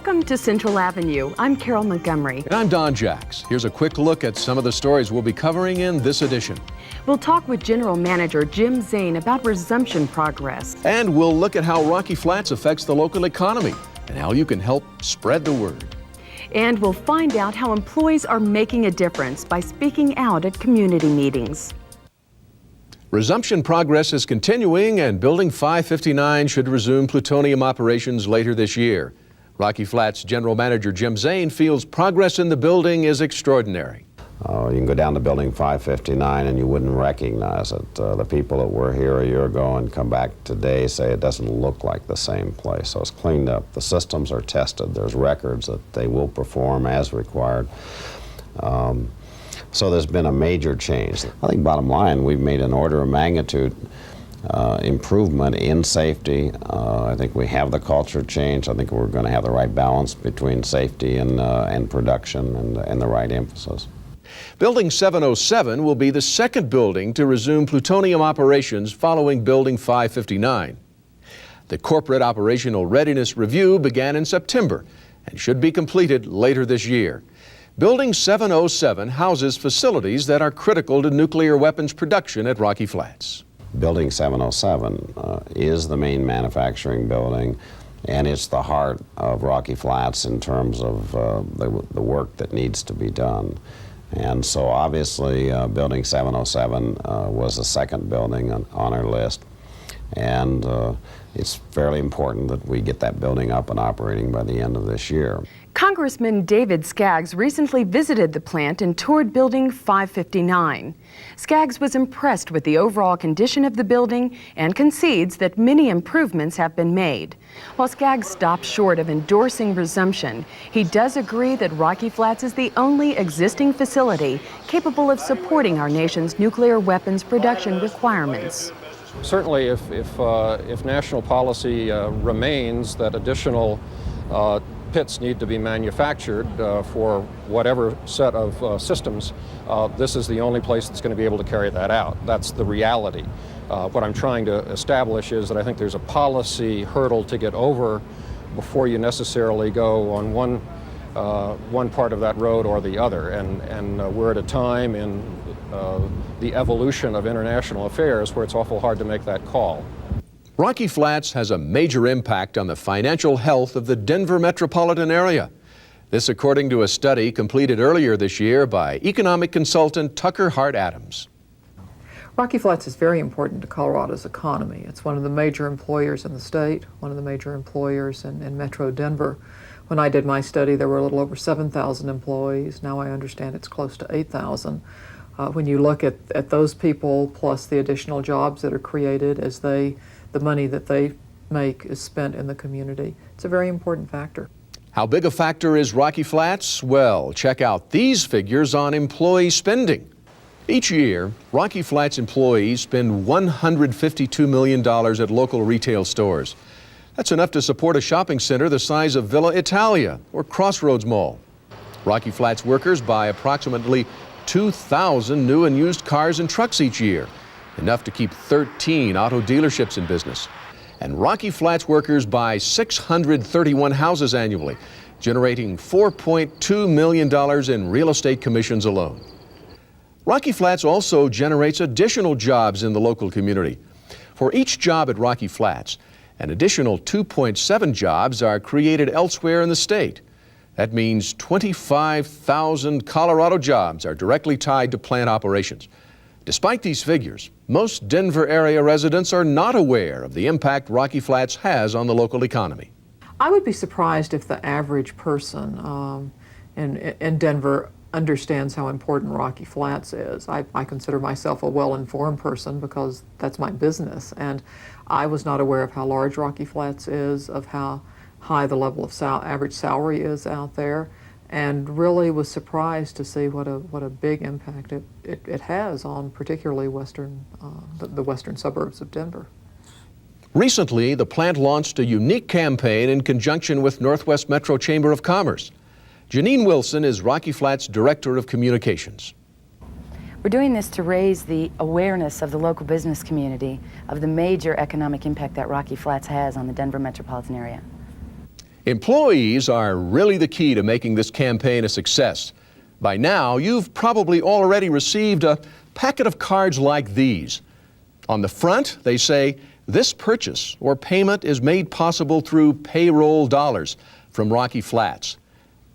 Welcome to Central Avenue. I'm Carol Montgomery. And I'm Don Jacks. Here's a quick look at some of the stories we'll be covering in this edition. We'll talk with General Manager Jim Zane about Resumption Progress. And we'll look at how Rocky Flats affects the local economy and how you can help spread the word. And we'll find out how employees are making a difference by speaking out at community meetings. Resumption Progress is continuing, and Building 559 should resume plutonium operations later this year. Rocky Flats General Manager Jim Zane feels progress in the building is extraordinary. You can go down to Building 559 and you wouldn't recognize it. The people that were here a year ago and come back today say it doesn't look like the same place. So it's cleaned up. The systems are tested. There's records that they will perform as required. So there's been a major change. I think bottom line, we've made an order of magnitude improvement in safety. I think we have the culture change. I think we're going to have the right balance between safety and production and the right emphasis. Building 707 will be the second building to resume plutonium operations following Building 559. The Corporate Operational Readiness Review began in September and should be completed later this year. Building 707 houses facilities that are critical to nuclear weapons production at Rocky Flats. Building 707 is the main manufacturing building, and it's the heart of Rocky Flats in terms of the work that needs to be done. And so obviously Building 707 was the second building on our list, and it's fairly important that we get that building up and operating by the end of this year. Congressman David Skaggs recently visited the plant and toured Building 559. Skaggs was impressed with the overall condition of the building and concedes that many improvements have been made. While Skaggs stopped short of endorsing resumption, he does agree that Rocky Flats is the only existing facility capable of supporting our nation's nuclear weapons production requirements. Certainly, if national policy remains that additional pits need to be manufactured for whatever set of systems, this is the only place that's going to be able to carry that out. That's the reality. What I'm trying to establish is that I think there's a policy hurdle to get over before you necessarily go on one part of that road or the other. And we're at a time in the evolution of international affairs where it's awful hard to make that call. Rocky Flats has a major impact on the financial health of the Denver metropolitan area. This according to a study completed earlier this year by economic consultant Tucker Hart Adams. Rocky Flats is very important to Colorado's economy. It's one of the major employers in the state, one of the major employers in Metro Denver. When I did my study, there were a little over 7,000 employees. Now I understand it's close to 8,000. When you look at those people plus the additional jobs that are created as the money that they make is spent in the community, it's a very important factor. How big a factor is Rocky Flats? Well, check out these figures on employee spending. Each year, Rocky Flats employees spend $152 million at local retail stores. That's enough to support a shopping center the size of Villa Italia or Crossroads Mall. Rocky Flats workers buy approximately 2,000 new and used cars and trucks each year, enough to keep 13 auto dealerships in business. And Rocky Flats workers buy 631 houses annually, generating $4.2 million in real estate commissions alone. Rocky Flats also generates additional jobs in the local community. For each job at Rocky Flats, an additional 2.7 jobs are created elsewhere in the state. That means 25,000 Colorado jobs are directly tied to plant operations. Despite these figures, most Denver area residents are not aware of the impact Rocky Flats has on the local economy. I would be surprised if the average person in Denver understands how important Rocky Flats is. I consider myself a well-informed person because that's my business, and I was not aware of how large Rocky Flats is, of how high the level of average salary is out there, and really was surprised to see what a big impact it has on particularly the western suburbs of Denver. Recently, the plant launched a unique campaign in conjunction with Northwest Metro Chamber of Commerce. Janine Wilson is Rocky Flats Director of Communications. We're doing this to raise the awareness of the local business community of the major economic impact that Rocky Flats has on the Denver metropolitan area. Employees are really the key to making this campaign a success. By now, you've probably already received a packet of cards like these. On the front, they say, "This purchase or payment is made possible through Payroll Dollars from Rocky Flats."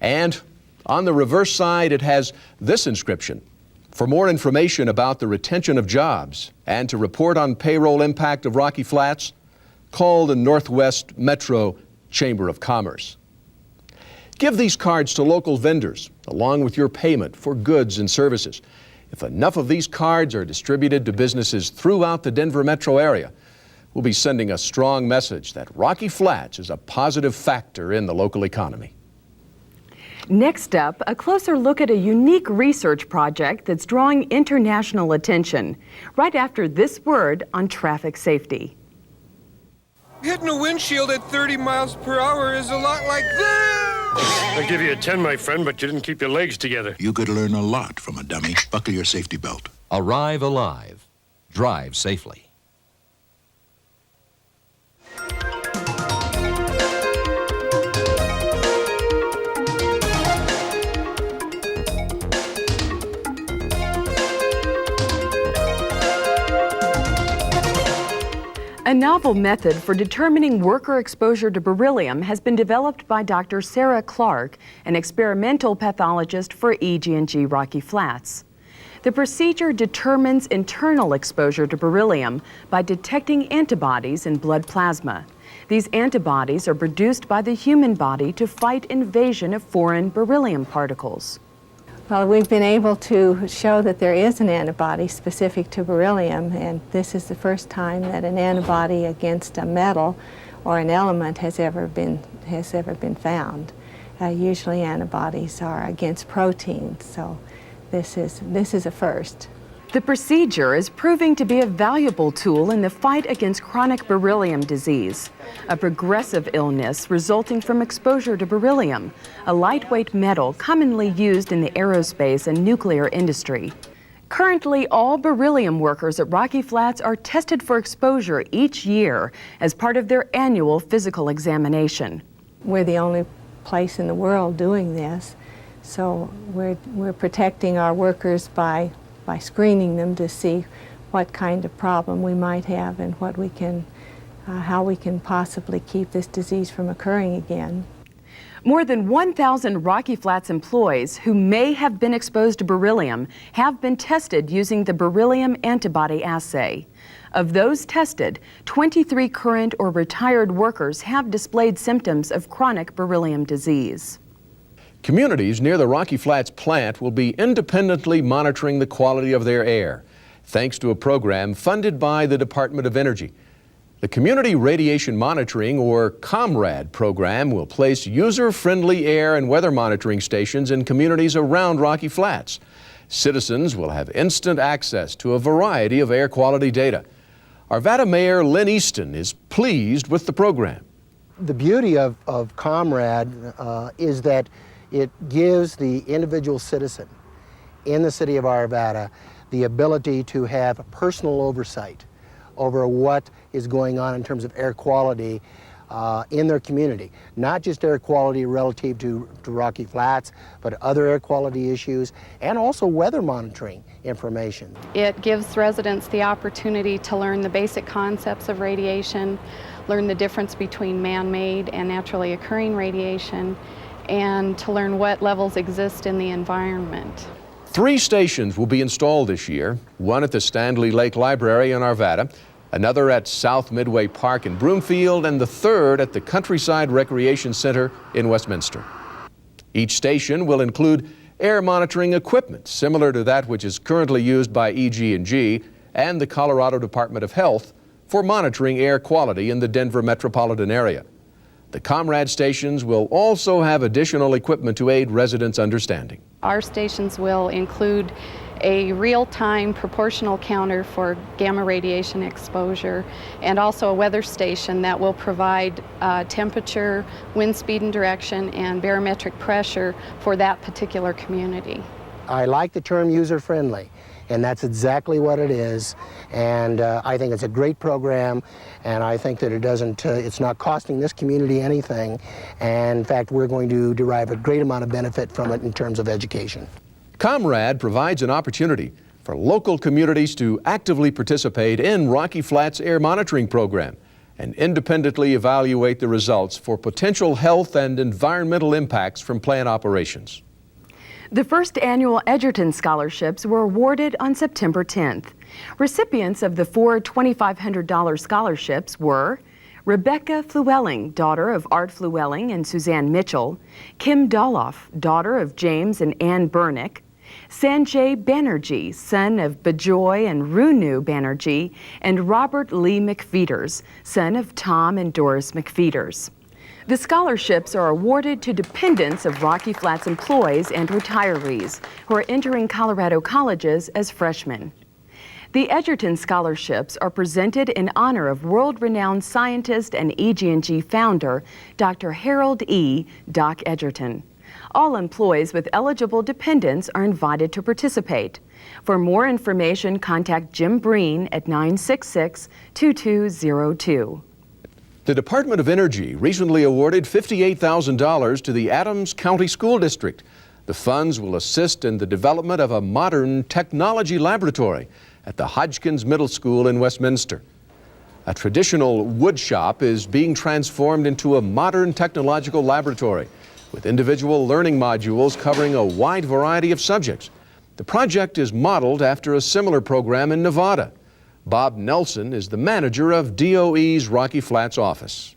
And on the reverse side, it has this inscription: "For more information about the retention of jobs and to report on payroll impact of Rocky Flats, call the Northwest Metro Chamber of Commerce." Give these cards to local vendors, along with your payment for goods and services. If enough of these cards are distributed to businesses throughout the Denver metro area, we'll be sending a strong message that Rocky Flats is a positive factor in the local economy. Next up, a closer look at a unique research project that's drawing international attention, right after this word on traffic safety. Hitting a windshield at 30 miles per hour is a lot like this. I'll give you a 10, my friend, but you didn't keep your legs together. You could learn a lot from a dummy. Buckle your safety belt. Arrive alive. Drive safely. A novel method for determining worker exposure to beryllium has been developed by Dr. Sarah Clark, an experimental pathologist for EG&G Rocky Flats. The procedure determines internal exposure to beryllium by detecting antibodies in blood plasma. These antibodies are produced by the human body to fight invasion of foreign beryllium particles. Well, we've been able to show that there is an antibody specific to beryllium, and this is the first time that an antibody against a metal or an element has ever been found. Usually antibodies are against proteins, so this is a first. The procedure is proving to be a valuable tool in the fight against chronic beryllium disease, a progressive illness resulting from exposure to beryllium, a lightweight metal commonly used in the aerospace and nuclear industry. Currently, all beryllium workers at Rocky Flats are tested for exposure each year as part of their annual physical examination. We're the only place in the world doing this, so we're protecting our workers by screening them to see what kind of problem we might have and what we can, how we can possibly keep this disease from occurring again. More than 1,000 Rocky Flats employees who may have been exposed to beryllium have been tested using the beryllium antibody assay. Of those tested, 23 current or retired workers have displayed symptoms of chronic beryllium disease. Communities near the Rocky Flats plant will be independently monitoring the quality of their air, thanks to a program funded by the Department of Energy. The Community Radiation Monitoring, or COMRAD program, will place user-friendly air and weather monitoring stations in communities around Rocky Flats. Citizens will have instant access to a variety of air quality data. Arvada Mayor Lynn Easton is pleased with the program. The beauty of COMRAD is that it gives the individual citizen in the city of Arvada the ability to have personal oversight over what is going on in terms of air quality in their community. Not just air quality relative to Rocky Flats, but other air quality issues, and also weather monitoring information. It gives residents the opportunity to learn the basic concepts of radiation, learn the difference between man-made and naturally occurring radiation, and to learn what levels exist in the environment. 3 stations will be installed this year, one at the Stanley Lake Library in Arvada, another at South Midway Park in Broomfield, and the third at the Countryside Recreation Center in Westminster. Each station will include air monitoring equipment similar to that which is currently used by EG&G and the Colorado Department of Health for monitoring air quality in the Denver metropolitan area. The COMRAD stations will also have additional equipment to aid residents' understanding. Our stations will include a real-time proportional counter for gamma radiation exposure, and also a weather station that will provide temperature, wind speed and direction, and barometric pressure for that particular community. I like the term user-friendly, and that's exactly what it is. And I think it's a great program, and I think that it's not costing this community anything. And in fact, we're going to derive a great amount of benefit from it in terms of education. Comrade provides an opportunity for local communities to actively participate in Rocky Flats air monitoring program and independently evaluate the results for potential health and environmental impacts from plant operations. The first annual Edgerton Scholarships were awarded on September 10th. Recipients of the 4 $2,500 scholarships were Rebecca Flewelling, daughter of Art Flewelling and Suzanne Mitchell, Kim Doloff, daughter of James and Ann Bernick, Sanjay Banerjee, son of Bajoy and Runu Banerjee, and Robert Lee McFeeters, son of Tom and Doris McFeeters. The scholarships are awarded to dependents of Rocky Flats employees and retirees who are entering Colorado colleges as freshmen. The Edgerton Scholarships are presented in honor of world-renowned scientist and EG&G founder, Dr. Harold E. Doc Edgerton. All employees with eligible dependents are invited to participate. For more information, contact Jim Breen at 966-2202. The Department of Energy recently awarded $58,000 to the Adams County School District. The funds will assist in the development of a modern technology laboratory at the Hodgkins Middle School in Westminster. A traditional wood shop is being transformed into a modern technological laboratory with individual learning modules covering a wide variety of subjects. The project is modeled after a similar program in Nevada. Bob Nelson is the manager of DOE's Rocky Flats office.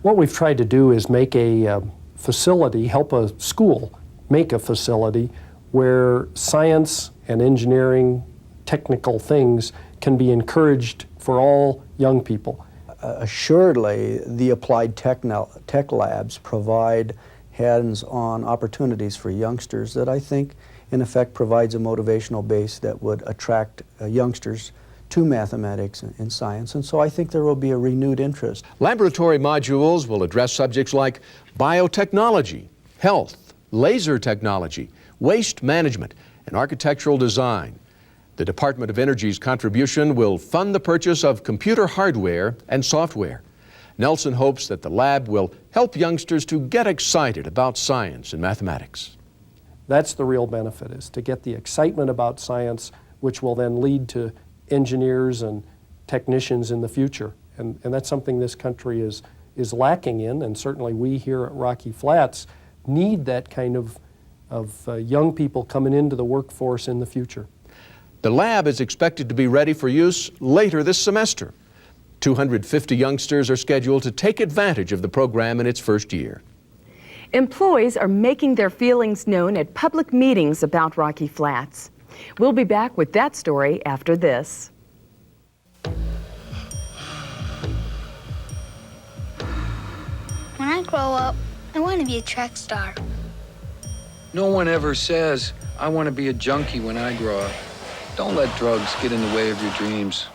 What we've tried to do is make a facility, help a school make a facility where science and engineering, technical things can be encouraged for all young people. Assuredly, the applied tech labs provide hands-on opportunities for youngsters that I think, in effect, provides a motivational base that would attract youngsters to mathematics and science, and so I think there will be a renewed interest. Laboratory modules will address subjects like biotechnology, health, laser technology, waste management, and architectural design. The Department of Energy's contribution will fund the purchase of computer hardware and software. Nelson hopes that the lab will help youngsters to get excited about science and mathematics. That's the real benefit, is to get the excitement about science, which will then lead to engineers and technicians in the future. And that's something this country is lacking in, and certainly we here at Rocky Flats need that kind of young people coming into the workforce in the future. The lab is expected to be ready for use later this semester. 250 youngsters are scheduled to take advantage of the program in its first year. Employees are making their feelings known at public meetings about Rocky Flats. We'll be back with that story after this. When I grow up, I want to be a track star. No one ever says, I want to be a junkie when I grow up. Don't let drugs get in the way of your dreams.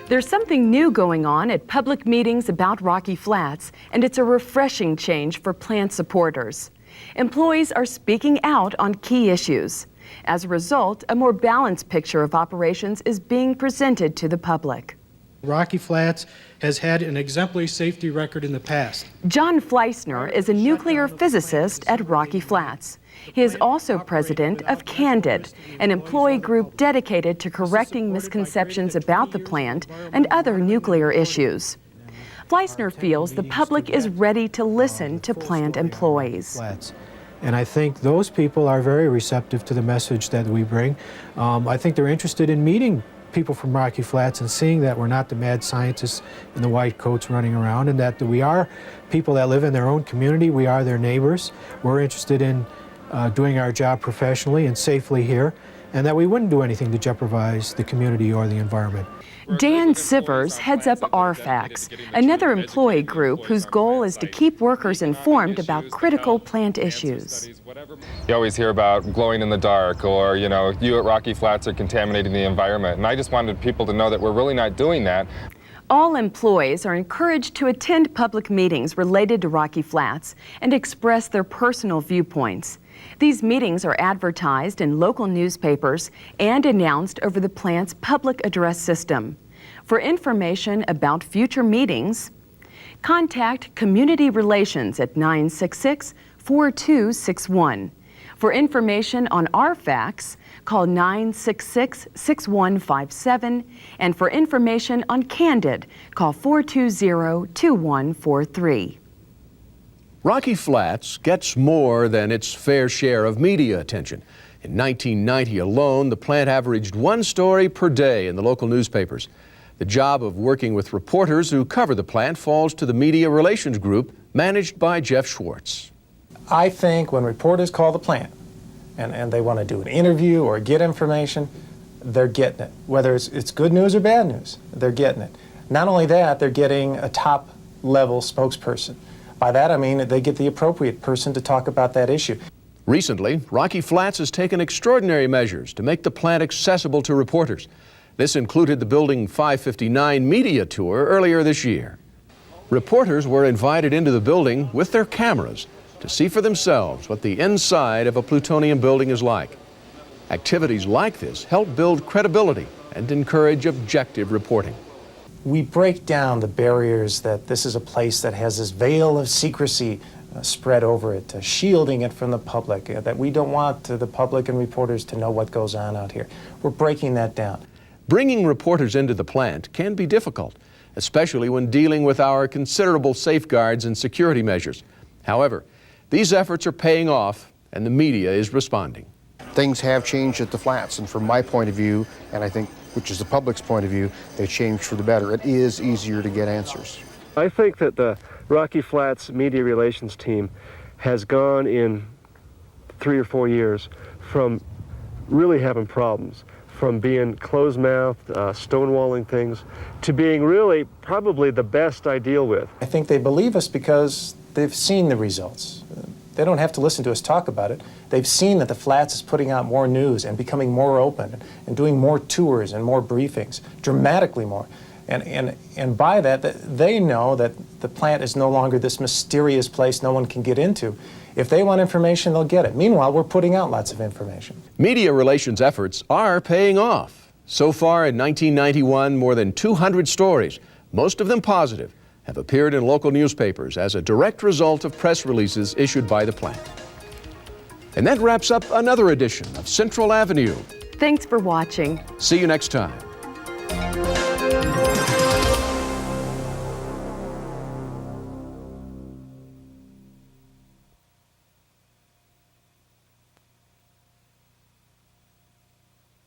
There's something new going on at public meetings about Rocky Flats, and it's a refreshing change for plant supporters. Employees are speaking out on key issues. As a result, a more balanced picture of operations is being presented to the public. Rocky Flats has had an exemplary safety record in the past. John Fleissner is a nuclear physicist at Rocky Flats. He is also president of Candid, an employee group dedicated to correcting misconceptions about the plant and other nuclear issues. Fleissner feels the public is ready to listen to plant employees. And I think those people are very receptive to the message that we bring. I think they're interested in meeting people from Rocky Flats and seeing that we're not the mad scientists in the white coats running around, and that we are people that live in their own community. We are their neighbors. We're interested in doing our job professionally and safely here. and that we wouldn't do anything to jeopardize the community or the environment. Dan Sivers heads up RFAX, another employee group whose goal is to keep workers informed about critical plant issues. You always hear about glowing in the dark, or, you know, you at Rocky Flats are contaminating the environment. And I just wanted people to know that we're really not doing that. All employees are encouraged to attend public meetings related to Rocky Flats and express their personal viewpoints. These meetings are advertised in local newspapers and announced over the plant's public address system. For information about future meetings, contact Community Relations at 966-4261. For information on RFAX, call 966-6157, and for information on Candid, call 420-2143. Rocky Flats gets more than its fair share of media attention. In 1990 alone, the plant averaged one story per day in the local newspapers. The job of working with reporters who cover the plant falls to the Media Relations Group, managed by Jeff Schwartz. I think when reporters call the plant and they want to do an interview or get information, they're getting it. Whether it's good news or bad news, they're getting it. Not only that, they're getting a top-level spokesperson. By that I mean they get the appropriate person to talk about that issue. Recently, Rocky Flats has taken extraordinary measures to make the plant accessible to reporters. This included the Building 559 media tour earlier this year. Reporters were invited into the building with their cameras to see for themselves what the inside of a plutonium building is like. Activities like this help build credibility and encourage objective reporting. We break down the barriers that this is a place that has this veil of secrecy spread over it, shielding it from the public, that we don't want the public and reporters to know what goes on out here. We're breaking that down. Bringing reporters into the plant can be difficult, especially when dealing with our considerable safeguards and security measures. However, these efforts are paying off, and the media is responding. Things have changed at the Flats, and from my point of view, and I think which is the public's point of view, they changed for the better. It is easier to get answers. I think that the Rocky Flats media relations team has gone in 3 or 4 years from really having problems, from being closed-mouthed, stonewalling things, to being really probably the best I deal with. I think they believe us because they've seen the results. They don't have to listen to us talk about it. They've seen that the Flats is putting out more news and becoming more open and doing more tours and more briefings, dramatically more. And by that, they know that the plant is no longer this mysterious place no one can get into. If they want information, they'll get it. Meanwhile, we're putting out lots of information. Media relations efforts are paying off. So far in 1991, more than 200 stories, most of them positive, have appeared in local newspapers as a direct result of press releases issued by the plant. And that wraps up another edition of Central Avenue. Thanks for watching. See you next time.